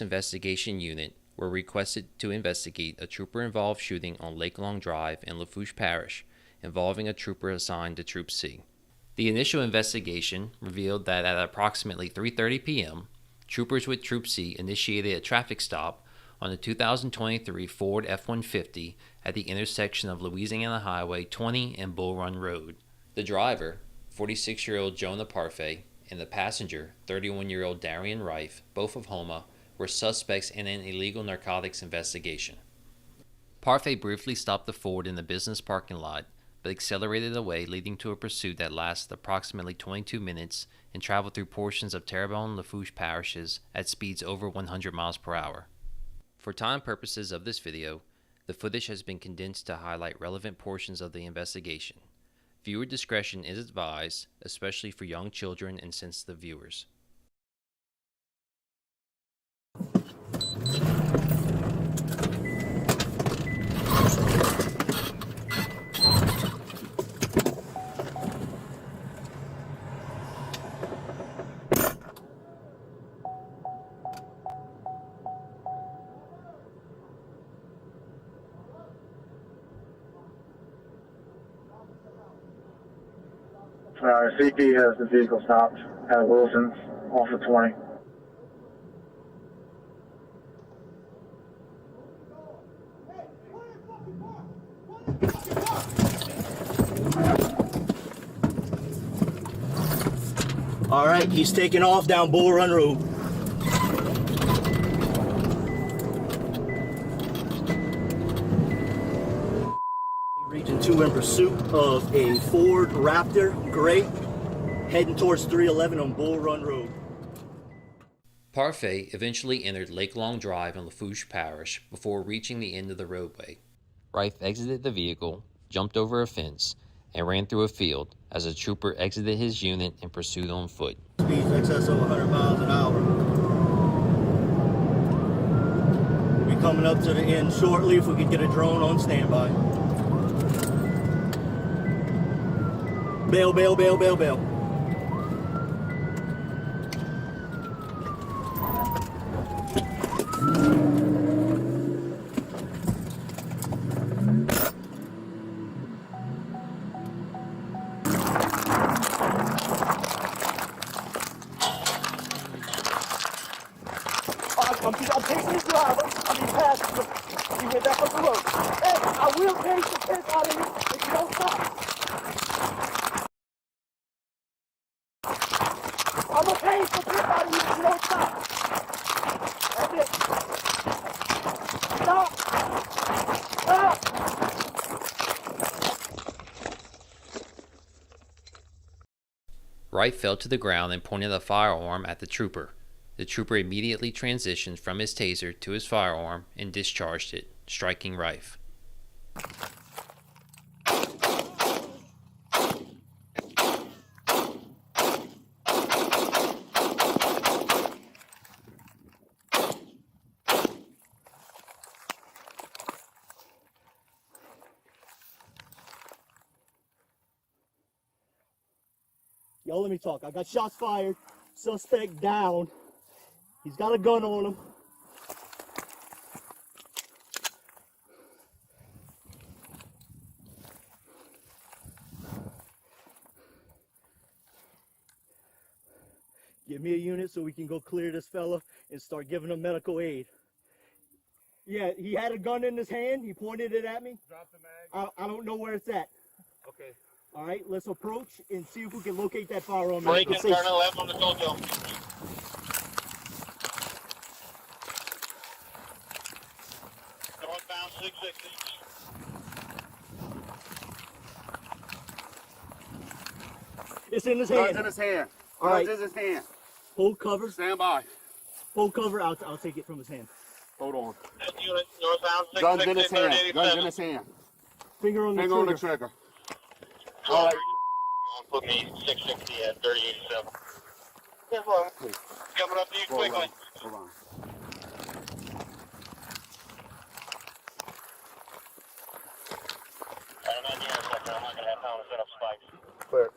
Force Investigation Unit were requested to investigate a trooper-involved shooting on Lake Long Drive in Lafourche Parish involving a trooper assigned to Troop C. The initial investigation revealed that at approximately 3:30 p.m., troopers with Troop C initiated a traffic stop on the 2023 Ford F-150 at the intersection of Louisiana Highway 20 and Bull Run Road. The driver, 46-year-old Jonah Parfait, and the passenger, 31-year-old Darien Riffe, both of Houma, were suspects in an illegal narcotics investigation. Parfait briefly stopped the Ford in the business parking lot, but accelerated away, leading to a pursuit that lasted approximately 22 minutes and traveled through portions of Terrebonne and Lafourche Parishes at speeds over 100 miles per hour. For time purposes of this video, the footage has been condensed to highlight relevant portions of the investigation. Viewer discretion is advised, especially for young children and sensitive viewers. CP has the vehicle stopped at Wilson's off of 20. All right, he's taking off down Bull Run Road. Region 2 in pursuit of a Ford Raptor gray heading towards 311 on Bull Run Road. Parfait eventually entered Lake Long Drive in Lafourche Parish before reaching the end of the roadway. Riffe exited the vehicle, jumped over a fence, and ran through a field as a trooper exited his unit and pursued on foot. Speeds excess of 100 miles an hour. We'll be coming up to the end shortly if we could get a drone on standby. Bail, bail, bail, bail, bail. I'm taking the driver. Passenger. He went back up the road. Hey, I will take the piss out of you if you don't stop. I'm gonna pay the piss out of you if you don't stop. That's it. Stop. Stop. Riffe fell to the ground and pointed a firearm at the trooper. The trooper immediately transitioned from his taser to his firearm and discharged it, striking Riffe. Yo, let me talk. I got shots fired. Suspect down. He's got a gun on him. Give me a unit so we can go clear this fella and start giving him medical aid. Yeah, he had a gun in his hand. He pointed it at me. Drop the mag. I don't know where it's at. Okay. All right, let's approach and see if we can locate that firearm. Break and turn left on the Tojo. Northbound 660. It's in his hand. Guns in his hand. All right. Guns in his hand. Hold cover. Stand by. Hold cover. I'll take it from his hand. Hold on. Unit northbound 660. Guns in his hand. Guns in his hand. Finger on the Finger trigger. on the trigger. All right. Put me 660 at 3087. Yeah, well, coming up to you quickly. Hold on. I'm not here in a second. I'm not going to have time to set up spikes. Clear.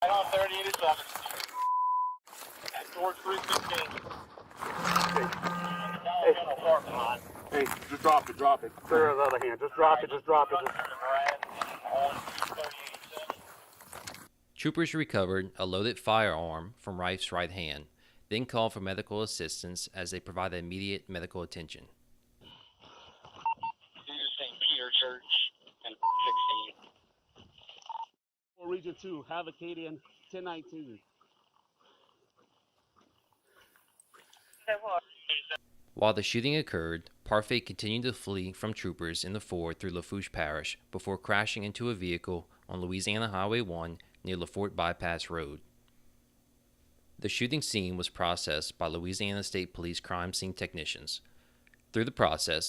Right on 3087. George 316. Hey, just drop it. Clear the other hand. Just drop it. Troopers recovered a loaded firearm from Riffe's right hand, then called for medical assistance as they provided immediate medical attention. St. Peter Church and 16. Region 2, have Acadian 1019. While the shooting occurred, Parfait continued to flee from troopers in the Ford through Lafourche Parish before crashing into a vehicle on Louisiana Highway 1 near Lafourche Bypass Road. The shooting scene was processed by Louisiana State Police crime scene technicians. Through the process,